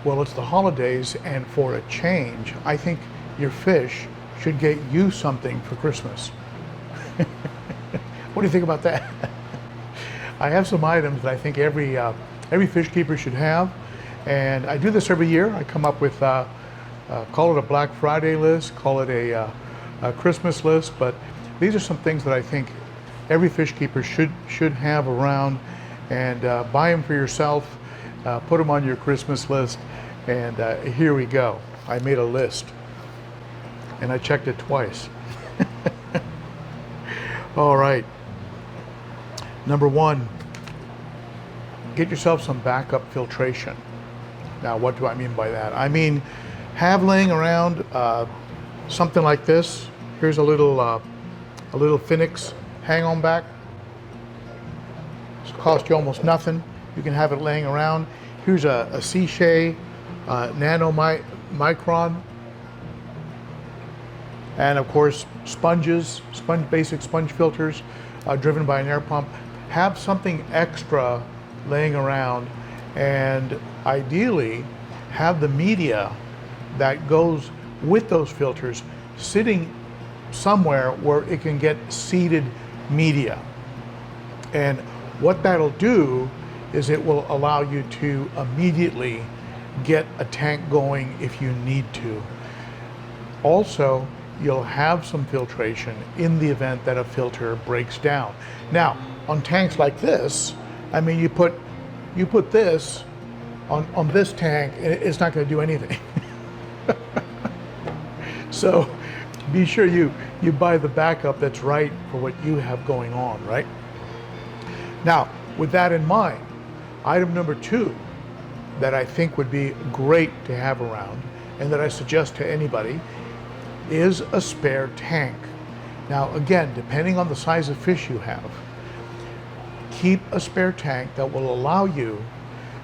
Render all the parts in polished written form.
Well, it's the holidays, and for a change, I think your fish should get you something for Christmas. What do you think about that? I have some items that I think every fish keeper should have, and I do this every year. I come up with, call it a Black Friday list, call it a Christmas list, but these are some things that I think every fish keeper should have around, and buy them for yourself, put them on your Christmas list, and here we go. I made a list, and I checked it twice. All right. Number one, get yourself some backup filtration. Now, what do I mean by that? I mean, have laying around something like this. Here's a little Phoenix hang-on back. It's cost you almost nothing. You can have it laying around. Here's a Cichlids nano micron, and of course sponges, basic sponge filters driven by an air pump. Have something extra laying around, and ideally have the media that goes with those filters sitting somewhere where it can get seeded media. And what that'll do is it will allow you to immediately get a tank going if you need to. Also, you'll have some filtration in the event that a filter breaks down. Now, on tanks like this, I mean, you put this on this tank, and it's not going to do anything. So be sure you buy the backup that's right for what you have going on, right? Now, with that in mind, item number two that I think would be great to have around, and that I suggest to anybody, is a spare tank. Now, again, depending on the size of fish you have, keep a spare tank that will allow you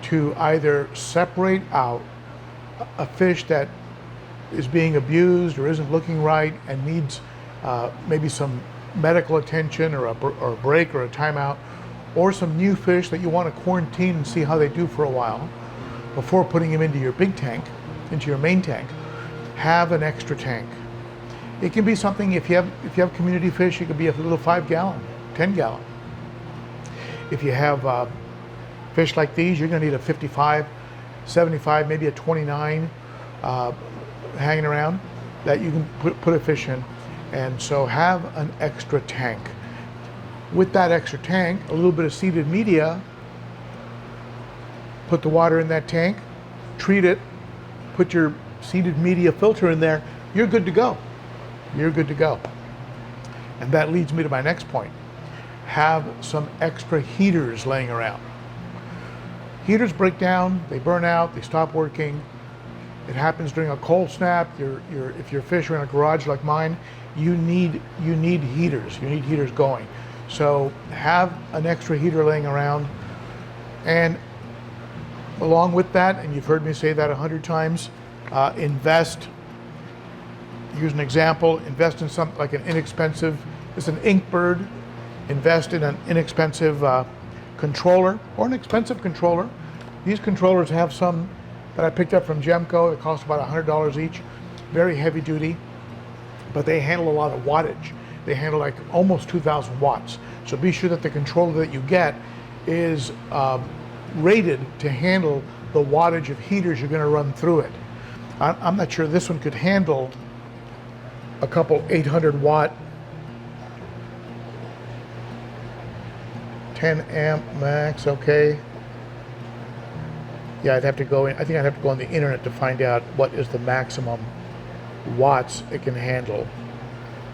to either separate out a fish that is being abused or isn't looking right and needs maybe some medical attention or a break or a timeout, or some new fish that you want to quarantine and see how they do for a while before putting them into your big tank, into your main tank. Have an extra tank. It can be something, if you have community fish, it could be a little 5-gallon, 10-gallon. If you have fish like these, you're going to need a 55, 75, maybe a 29 hanging around that you can put a fish in. And so have an extra tank. With that extra tank, a little bit of seeded media, put the water in that tank, treat it, put your seeded media filter in there, you're good to go. You're good to go. And that leads me to my next point. Have some extra heaters laying around. Heaters break down, they burn out, they stop working. It happens during a cold snap. If your fish are in a garage like mine, you need heaters. You need heaters going. So have an extra heater laying around. And along with that, and you've heard me say that 100 times, invest. Here's an example. Invest in something like an inexpensive, it's an ink bird. Invest in an inexpensive controller or an expensive controller. These controllers have some that I picked up from Gemco. They cost about $100 each. Very heavy duty, but they handle a lot of wattage. They handle like almost 2,000 watts. So be sure that the controller that you get is rated to handle the wattage of heaters you're going to run through it. I'm not sure this one could handle a couple 800 watt 10 amp max. Okay, yeah, I'd have to go in. I think I'd have to go on the internet to find out what is the maximum watts it can handle.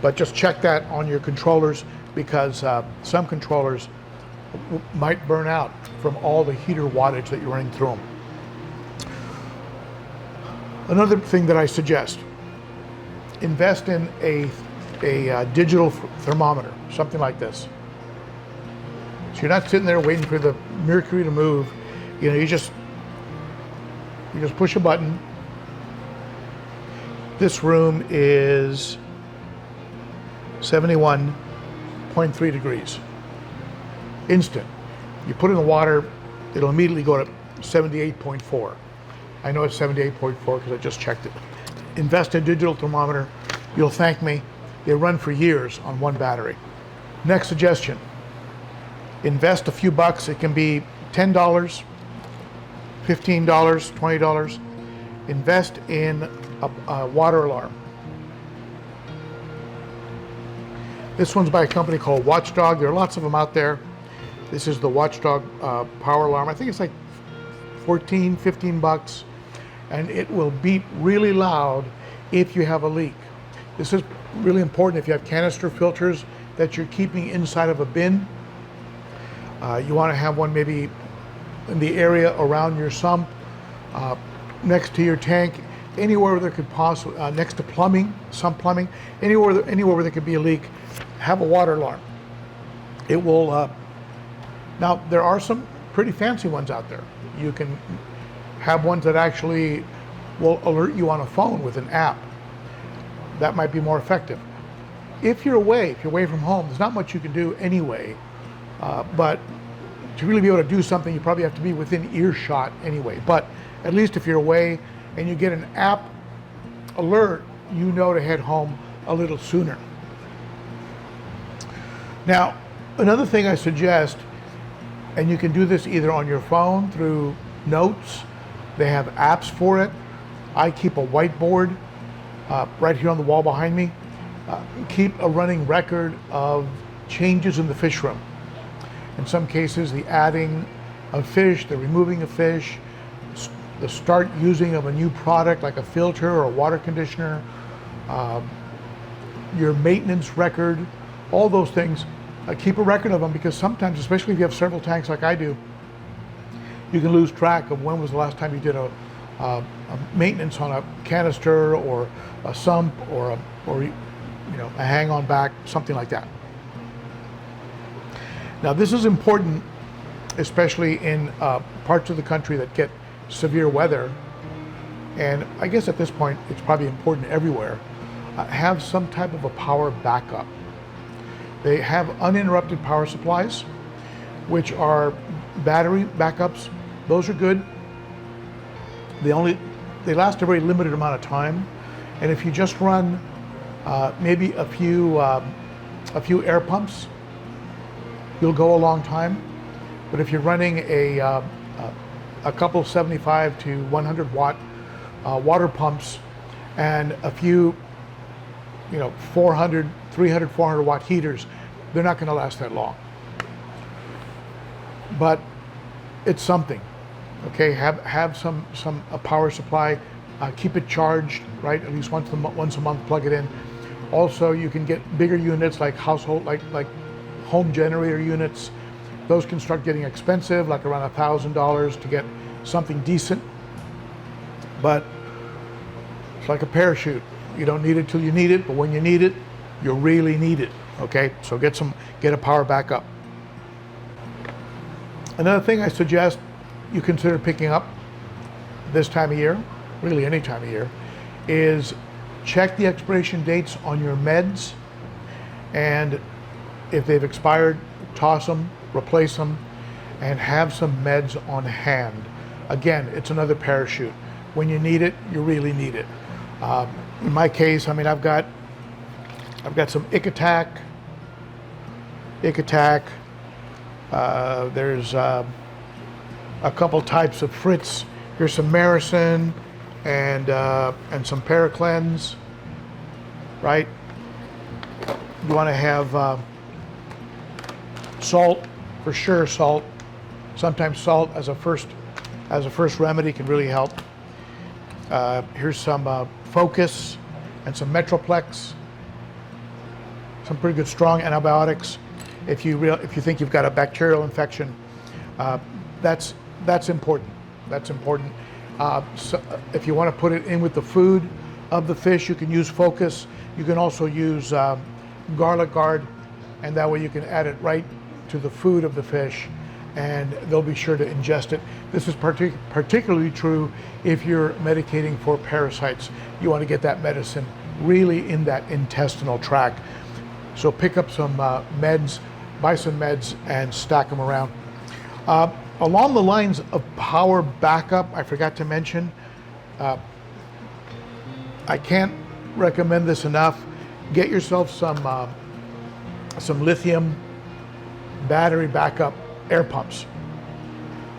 But just check that on your controllers, because some controllers might burn out from all the heater wattage that you're running through them. Another thing that I suggest, invest in a digital thermometer, something like this. So you're not sitting there waiting for the mercury to move. You know, you just push a button. This room is 71.3 degrees. Instant. You put it in the water, it'll immediately go to 78.4. I know it's 78.4 because I just checked it. Invest in a digital thermometer. You'll thank me. They run for years on one battery. Next suggestion, invest a few bucks. It can be $10, $15, $20. Invest in a water alarm. This one's by a company called Watchdog. There are lots of them out there. This is the Watchdog power alarm. I think it's like 14, 15 bucks, and it will beep really loud if you have a leak. This is really important if you have canister filters that you're keeping inside of a bin. You want to have one maybe in the area around your sump, next to your tank, anywhere there could possibly, next to plumbing, sump plumbing, anywhere where there could be a leak, have a water alarm. It will, now there are some pretty fancy ones out there. You can have ones that actually will alert you on a phone with an app. That might be more effective. If you're away from home, there's not much you can do anyway, but to really be able to do something, you probably have to be within earshot anyway. But at least if you're away and you get an app alert, you know to head home a little sooner. Now, another thing I suggest, and you can do this either on your phone through notes, they have apps for it. I keep a whiteboard right here on the wall behind me. Keep a running record of changes in the fish room. In some cases, the adding of fish, the removing of fish, the start using of a new product like a filter or a water conditioner, your maintenance record, all those things. Keep a record of them, because sometimes, especially if you have several tanks like I do, you can lose track of when was the last time you did a maintenance on a canister or a sump or a hang-on back, something like that. Now this is important, especially in parts of the country that get severe weather, and I guess at this point it's probably important everywhere. Have some type of a power backup. They have uninterrupted power supplies, which are battery backups. Those are good. They last a very limited amount of time, and if you just run maybe a few air pumps, you'll go a long time. But if you're running a couple 75 to 100 watt water pumps and a few 400, 300, 400 watt heaters, they're not going to last that long. But it's something. Okay, have a power supply. Keep it charged, right? At least once a month, plug it in. Also, you can get bigger units like household, like home generator units. Those can start getting expensive, like around $1,000 to get something decent. But it's like a parachute. You don't need it till you need it, but when you need it, you really need it. Okay, so get a power backup. Another thing I suggest you consider picking up this time of year, really any time of year, is check the expiration dates on your meds, and if they've expired, toss them, replace them, and have some meds on hand. Again, it's another parachute. When you need it, you really need it. In my case, I mean, I've got some Ochart. There's a couple types of Fritz. Here's some Maricin and some Paraclens, right? You want to have salt, for sure. Salt. Sometimes salt as a first remedy can really help. Here's some Focus and some Metroplex. Some pretty good strong antibiotics. If you think you've got a bacterial infection, that's important. That's important. So if you want to put it in with the food of the fish, you can use Focus. You can also use Garlic Guard, and that way you can add it right to the food of the fish, and they'll be sure to ingest it. This is particularly true if you're medicating for parasites. You want to get that medicine really in that intestinal tract. So pick up some meds, buy some meds, and stack them around. Along the lines of power backup, I forgot to mention, I can't recommend this enough. Get yourself some lithium battery backup air pumps.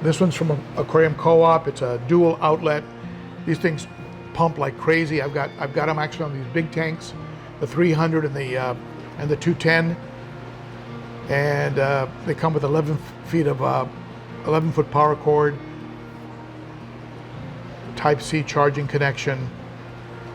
This one's from Aquarium Co-op. It's a dual outlet. These things pump like crazy. I've got them actually on these big tanks, the 300 and the 210, and they come with 11 foot power cord, Type-C charging connection,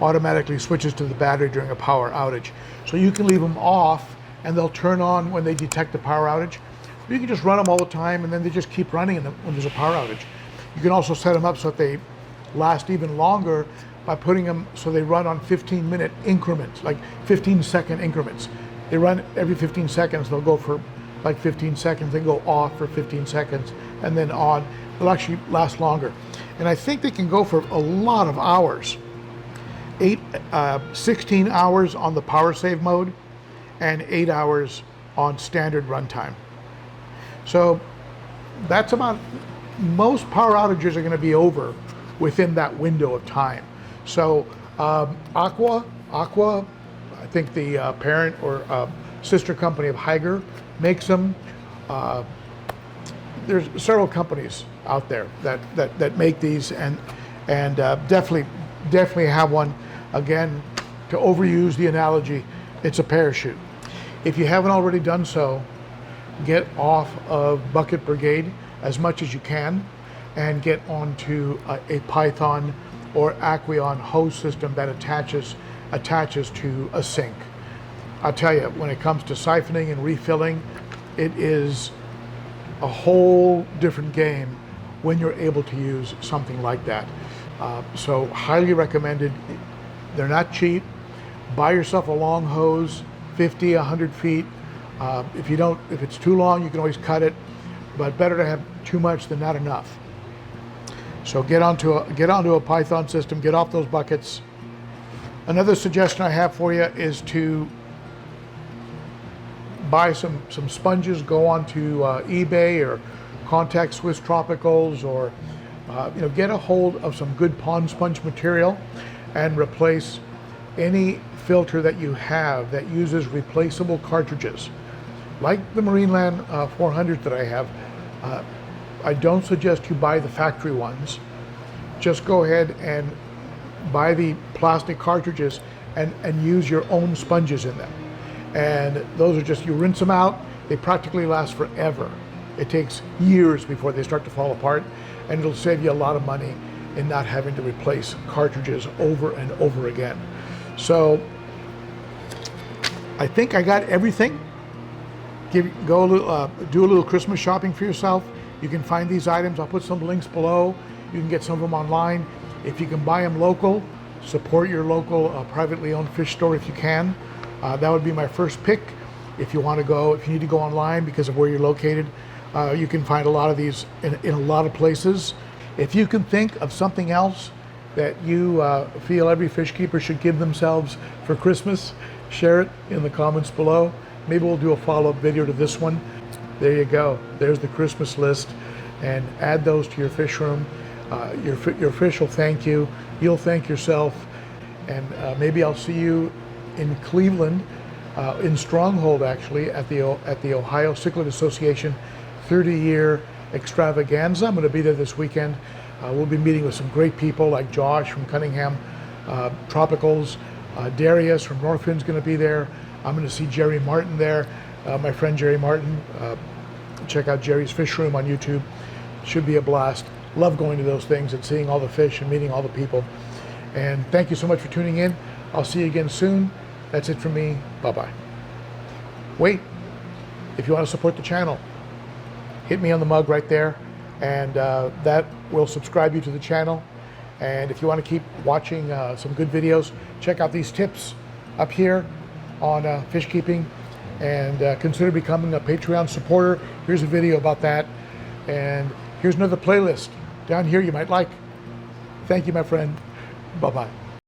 automatically switches to the battery during a power outage. So you can leave them off and they'll turn on when they detect a power outage. You can just run them all the time and then they just keep running when there's a power outage. You can also set them up so that they last even longer by putting them so they run on 15-minute increments, like 15-second increments. They run every 15 seconds. They'll go for like 15 seconds, then go off for 15 seconds, and then on. They'll actually last longer. And I think they can go for a lot of hours. 16 hours on the power save mode and 8 hours on standard runtime. So that's about, most power outages are going to be over within that window of time. So Aqua, I think the parent or sister company of Higer makes them. There's several companies out there that make these, and definitely have one. Again, to overuse the analogy, it's a parachute. If you haven't already done so, get off of Bucket Brigade as much as you can and get onto a Python or Aqueon hose system that attaches to a sink. I'll tell you, when it comes to siphoning and refilling, it is a whole different game when you're able to use something like that. So highly recommended. They're not cheap. Buy yourself a long hose, 50, 100 feet. If it's too long, you can always cut it, but better to have too much than not enough. So get onto a Python system, get off those buckets. Another suggestion I have for you is to buy some sponges. Go onto eBay or contact Swiss Tropicals, or get a hold of some good pond sponge material and replace any filter that you have that uses replaceable cartridges. Like the Marineland 400 that I have, I don't suggest you buy the factory ones. Just go ahead and buy the plastic cartridges and use your own sponges in them. And those are just, you rinse them out, they practically last forever. It takes years before they start to fall apart, and it'll save you a lot of money in not having to replace cartridges over and over again. So I think I got everything. Do a little Christmas shopping for yourself. You can find these items. I'll put some links below. You can get some of them online. If you can buy them local, support your local privately owned fish store if you can. That would be my first pick. If you need to go online because of where you're located, you can find a lot of these in a lot of places. If you can think of something else that you feel every fish keeper should give themselves for Christmas, share it in the comments below. Maybe we'll do a follow-up video to this one. There you go. There's the Christmas list, and add those to your fish room. Your fish will thank you. You'll thank yourself, and maybe I'll see you in Cleveland, in Stronghold actually, at the Ohio Cichlid Association 30-year extravaganza. I'm going to be there this weekend. We'll be meeting with some great people like Josh from Cunningham Tropicals. Darius from Northfield's going to be there. I'm going to see Jerry Martin there, my friend Jerry Martin. Check out Jerry's Fish Room on YouTube. Should be a blast. Love going to those things and seeing all the fish and meeting all the people. And thank you so much for tuning in. I'll see you again soon. That's it from me. Bye-bye. Wait, if you want to support the channel, hit me on the mug right there, and that will subscribe you to the channel. And if you want to keep watching some good videos, check out these tips up here on fish keeping, and consider becoming a Patreon supporter. Here's a video about that, and here's another playlist down here you might like. Thank you, my friend. Bye-bye.